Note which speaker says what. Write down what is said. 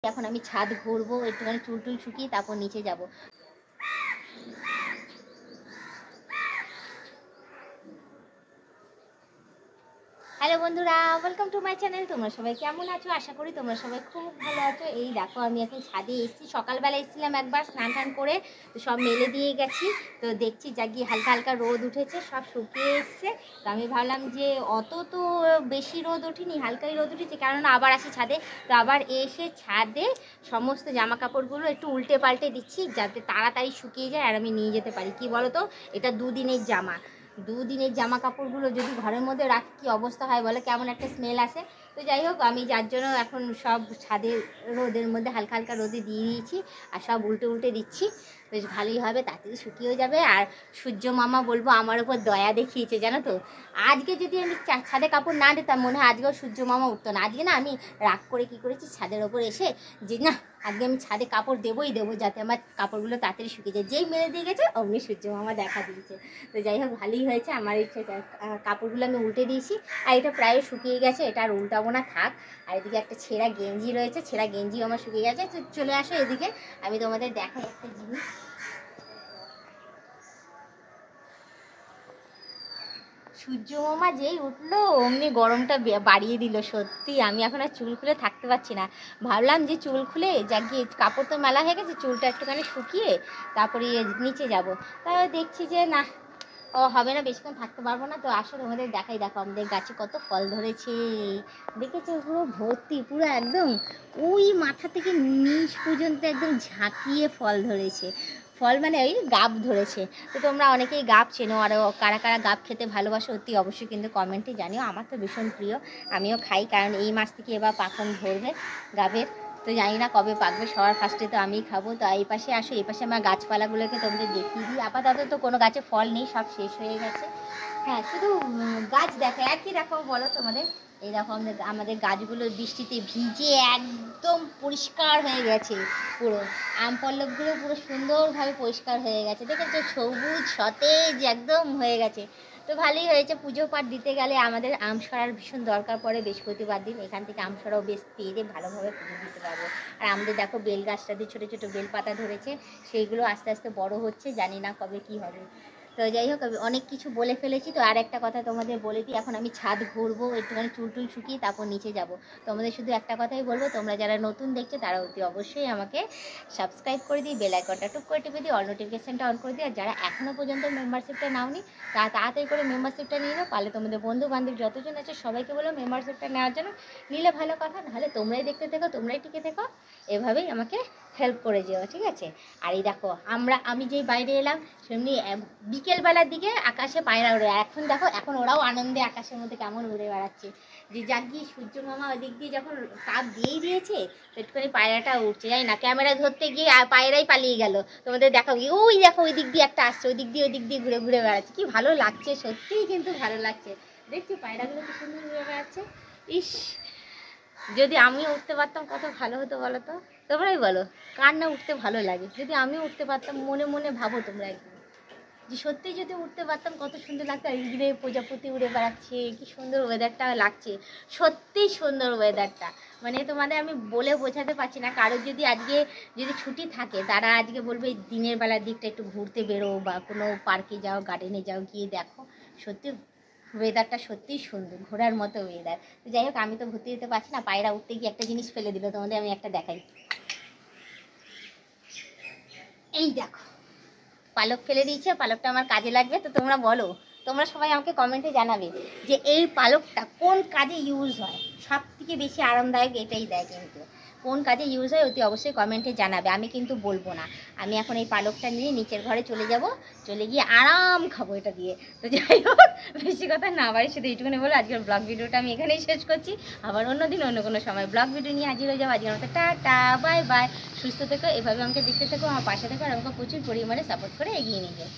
Speaker 1: এখন আমি ছাদ ঘুরবো, একটুখানি চুল টুল শুকিয়ে তারপর নিচে যাব। হ্যালো বন্ধুরা, ওয়েলকাম টু মাই চ্যানেল। তোমরা সবাই কেমন আছো? আশা করি তোমরা সবাই খুব ভালো আছো। এই দেখো আমি এখন ছাদে এসেছি, সকালবেলা এসেছিলাম একবার স্নান টান করে, তো সব মেলে দিয়ে গেছি। তো দেখছি জাগিয়ে হালকা হালকা রোদ উঠেছে, সব শুকিয়ে এসছে। তো আমি ভাবলাম যে অত তো বেশি রোদ ওঠেনি, হালকাই রোদ উঠেছে, কারণ আবার আসি ছাদে। তো আবার এসে ছাদে সমস্ত জামা কাপড়গুলো একটু উল্টে পাল্টে দিচ্ছি, যাতে তাড়াতাড়ি শুকিয়ে যায় আর আমি নিয়ে যেতে পারি। কি বলো তো, এটা দুদিনের জামা কাপড়গুলো যদি ঘরের মধ্যে রাখি কী অবস্থা হয় বলে, কেমন একটা স্মেল আসে। তো যাই হোক, আমি যার জন্য এখন সব ছাদের রোদের মধ্যে হালকা হালকা রোদে দিয়ে দিয়েছি আর সব উল্টে উল্টে দিচ্ছি। বেশ ভালোই হবে, তাড়াতাড়ি শুকিয়েও যাবে। আর সূর্য মামা বলবো আমার উপর দয়া দেখিয়েছে, জানো তো। আজকে যদি আমি ছাদে কাপড় না দিতাম, মনে হয় আজকেও সূর্য মামা উঠতো না। আজকে না আমি রাগ করে কী করেছি, ছাদের ওপর এসে যে না আজকে আমি ছাদে কাপড় দেবো, যাতে আমার কাপড়গুলো তাড়াতাড়ি শুকিয়ে যায়। যেই মেলে দিয়ে গেছে অমনি সূর্য মামা দেখা দিয়েছে। তো যাই হোক, ভালোই হয়েছে। আমার ইচ্ছে কাপড়গুলো আমি উল্টে দিয়েছি, আর এটা প্রায় শুকিয়ে গেছে, এটা আর উল্টাবো না, থাক। আর এদিকে একটা ছেঁড়া গেঞ্জি রয়েছে, ছেঁড়া গেঞ্জিও আমার শুকিয়ে গেছে। তো চলে আসো এদিকে, আমি তোমাদের দেখাই একটা জিনিস। সূর্য মামা যেই উঠলো অমনি গরমটা বাড়িয়ে দিল। সত্যি আমি এখন আর চুল খুলে থাকতে পারছি না। ভাবলাম যে চুল খুলে গিয়ে কাপড় তো মেলা হয়ে গেছে, চুলটা একটুখানি শুকিয়ে তারপরে নিচে যাব। তাহলে দেখছি যে না, ও হবে না, বেশিক্ষণ থাকতে পারবো না। তো আসো তোমাদের দেখাই। দেখো আমাদের গাছে কত ফল ধরেছে, দেখেছো? পুরো ভর্তি, পুরো একদম ওই মাথা থেকে নিচ পর্যন্ত একদম ঝাঁকিয়ে ফল ধরেছে। ফল মানে ওই গাব ধরেছে। তো তোমরা অনেকেই গাব চেনো, আর কারা কারা গাব খেতে ভালোবাসো অতি অবশ্যই কিন্তু কমেন্টে জানিও। আমার তো ভীষণ প্রিয়, আমিও খাই, কারণ এই মাস থেকে এবার পাকন ধরবে গাবের। তো জানি না কবে পাকবে, সবার ফার্স্টে তো আমিই খাবো। তো এই পাশে আসো, এই পাশে আমার গাছপালাগুলোকে তোমাদের দেখিয়ে দিই। আপাতত তো কোনো গাছে ফল নেই, সব শেষ হয়ে গেছে। হ্যাঁ, শুধু গাছ দেখো, একই দেখো বলো তোমাদের। এই দেখো আমাদের গাছগুলো বৃষ্টিতে ভিজে একদম পরিষ্কার হয়ে গেছে। পুরো আম পল্লবগুলো পুরো সুন্দরভাবে পরিষ্কার হয়ে গেছে, দেখেছো? সবুজ সতেজ একদম হয়ে গেছে। তো ভালোই হয়েছে। পুজো পাঠ দিতে গেলে আমাদের আম সরার ভীষণ দরকার পড়ে বৃহস্পতিবার দিন। এখান থেকে আম সরাও বেশ পেরে ভালোভাবে পুজো দিতে পারবো। আর আমাদের দেখো বেল গাছটাতে ছোটো ছোটো বেল পাতা ধরেছে, সেইগুলো আস্তে আস্তে বড় হচ্ছে, জানি না কবে কি হবে। তো যাই হোক, অনেক কিছু বলে ফেলেছি। তো আর একটা কথা তোমাদের বলে দিই, এখন আমি ছাদ ঘুরবো, একটুখানি চুল টুল শুকিয়ে তারপর নিচে যাব। তোমাদের শুধু একটা কথাই বলবো, তোমরা যারা নতুন দেখছো তারা অতি অবশ্যই আমাকে সাবস্ক্রাইব করে দিই, বেল আইকনটা টুক করে টিপে দিই, অল নোটিফিকেশানটা অন করে দিই। আর যারা এখনও পর্যন্ত মেম্বারশিপটা নাওনি তারা তাড়াতাড়ি করে মেম্বারশিপটা নিয়ে নাও। পারলে তোমাদের বন্ধু বান্ধব যতজন আছে সবাইকে বলো মেম্বারশিপটা নেওয়ার জন্য। নিলে ভালো কথা, নাহলে তোমরাই দেখতে থেকো, তোমরাই টিকে থেকো, এভাবেই আমাকে হেল্প করে যেও, ঠিক আছে? আর এই দেখো আমি যেই বাইরে এলাম সেমনি বিকেলবেলার দিকে আকাশে পায়রা ওড়ে। এখন দেখো, এখন ওরাও আনন্দে আকাশের মধ্যে কেমন উড়ে বেড়াচ্ছে। যে যাক গিয়ে সূর্য মামা ওদিক দিয়ে যখন তাপ দিয়েই দিয়েছে, তো একটুখানি পায়রাটা উঠছে। যাই না, ক্যামেরা ধরতে গিয়ে পায়রাই পালিয়ে গেল। তোমাদের দেখাও, ওই দেখো ওই দিক দিয়ে একটা আসছে, ওই দিক দিয়ে ঘুরে ঘুরে বেড়াচ্ছে। কি ভালো লাগছে, সত্যিই কিন্তু ভালো লাগছে। দেখছি পায়রাগুলো কি সুন্দর ঘুরে বেড়াচ্ছে। ইস, যদি আমিও উঠতে পারতাম কত ভালো হতো বলো তো। তোমরাই বলো, কার না উঠতে ভালো লাগে? যদি আমিও উঠতে পারতাম, মনে মনে ভাবো তোমরা একদিন, যে সত্যিই যদি উঠতে পারতাম কত সুন্দর লাগতো। আর ইগড়ে প্রজাপতি উড়ে বেড়াচ্ছে, কি সুন্দর ওয়েদারটা লাগছে। সত্যিই সুন্দর ওয়েদারটা, মানে তোমাদের আমি বলে বোঝাতে পারছি না। কারোর যদি আজকে যদি ছুটি থাকে, তারা আজকে বলবে দিনের বেলার দিকটা একটু ঘুরতে বেরো, বা কোনো পার্কে যাও, গার্ডেনে যাও, গিয়ে দেখো। সত্যি ওয়েদারটা সত্যিই সুন্দর, ঘোরার মতো ওয়েদার। তো যাই হোক, আমি তো ঘুরতে যেতে পারছি না, পায়রা উঠতে গিয়ে একটা জিনিস ফেলে দিল, তোমাদের আমি একটা দেখাই। এই দেখো, পালক ফেলে দিয়েছে, পালকটা আমার কাজে লাগবে। তো তোমরা বলো, তোমরা সবাই আমাকে কমেন্টে জানাবে যে এই পালকটা কোন কাজে ইউজ হয়। সব থেকে বেশি আরামদায়ক এটাই দেয়, কিন্তু কোন কাজে ইউজ হয় অতি অবশ্যই কমেন্টে জানাবে। আমি কিন্তু বলবো না। আমি এখন এই পালকটা নিয়ে নিচের ঘরে চলে যাব, চলে গিয়ে আরাম খাবো এটা দিয়ে। তো যাই হোক, বেশি কথা না বাড়ি, শুধু এইটুকুনি বলে আজকের ব্লগ ভিডিওটা আমি এখানেই শেষ করছি। আবার অন্যদিন অন্য কোনো সময় ব্লগ ভিডিও নিয়ে হাজির হয়ে যাবো। আজকের মতো টাটা, বাই বাই। সুস্থ থেকো, এভাবে আমাকে দেখতে থেকো, আমার পাশে থেকো, আর আমাকে প্রচুর পরিমাণে সাপোর্ট করে এগিয়ে নিয়ে যাও।